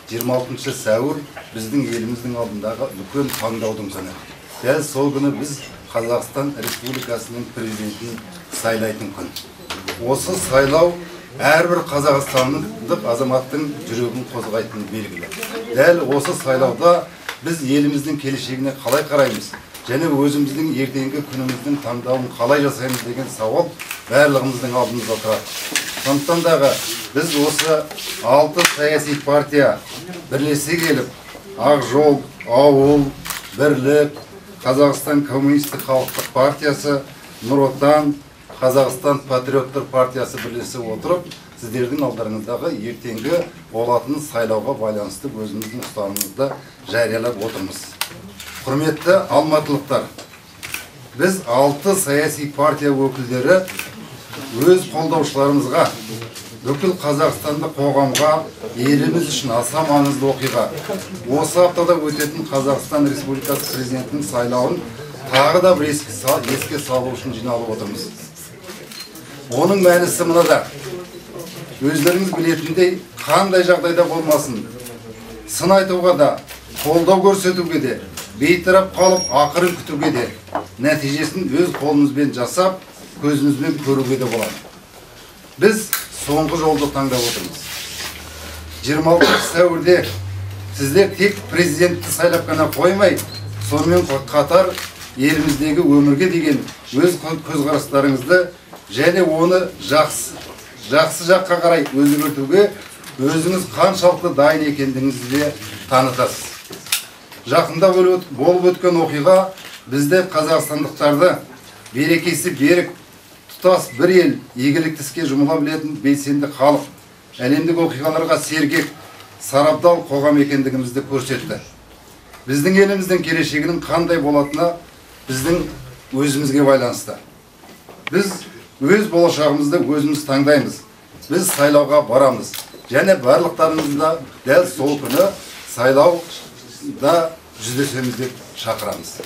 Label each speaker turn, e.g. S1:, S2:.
S1: 26 сәуір біздің еліміздің алдындағы үлкен таңдаудың күні. Дәл сол күні біз Қазақстан Республикасының президентін сайлайтын күн. Осы сайлау әрбір қазақстандық азаматтың жүрегін қозғайтын белгілі. Дәл осы сайлауда біз еліміздің келешегіне қалай қараймыз және өзіміздің ертеңгі күніміздің таңдауын қалай жасаймыз деген сауал барлығымыздың алдымызда тұрады. Сондықтан дағы біз осы 6 саяси партия бірлесе келіп, Ақжол, Ауыл, Бірлік, Қазақстан Коммунистік Халықтық партиясы, Нұр Отан, Қазақстан Патриоттар партиясы бірлесе отырып, сіздердің алдарыңыздағы ертеңгі болатын сайлауға байланысты өзіміздің ұстанымымызды жариялап отырмыз. Құрметті алматылықтар, біз 6 саяси партия өкілдері өз қолдаушыларымызға, бүкіл Қазақстанды қоғамға, еліміз үшін аса маңызды оқиға, осы аптада өтетін Қазақстан Республикасы президентінің сайлауын тағы да бір еске салу үшін жиналып отырмыз. Оның мәнісі мынада: өздеріңіз білетіндей, қандай жағдайда болмасын, сын айтуға да, қолдау көрсетуге де, бейтарап қалып ақырын күтуге де, нәтижесін өз қолымызбен жасап, көзімізбен көруге де болады. Біз соңғы жолды таңдап отырмыз. 26 сәуірде сіздер тек президентті сайлап қана қоймай, сонымен қатар еліміздегі өмірге деген өз көзқарастарыңызды және оны жақсы жаққа қарай өзгертуге өзіңіз қаншалықты дайын екендігіңізді де танытасыз. Жақында болып өткен оқиға бізде қазақстандықтарды берекесі берік, тұтас бір ел, игілікті іске жұмыла білетін белсенді халық, әлемдік оқиғаларға сергек, сарабдал қоғам екендігімізді көрсетті. Біздің еліміздің келешегінің қандай болатыны біздің өзімізге байланысты. Біз өз болашағымызды өзіміз таңдаймыз. Біз сайлауға барамыз. Және барлықтарымызда дәл сол күні сайлауда жүздесеміз деп шақырамыз.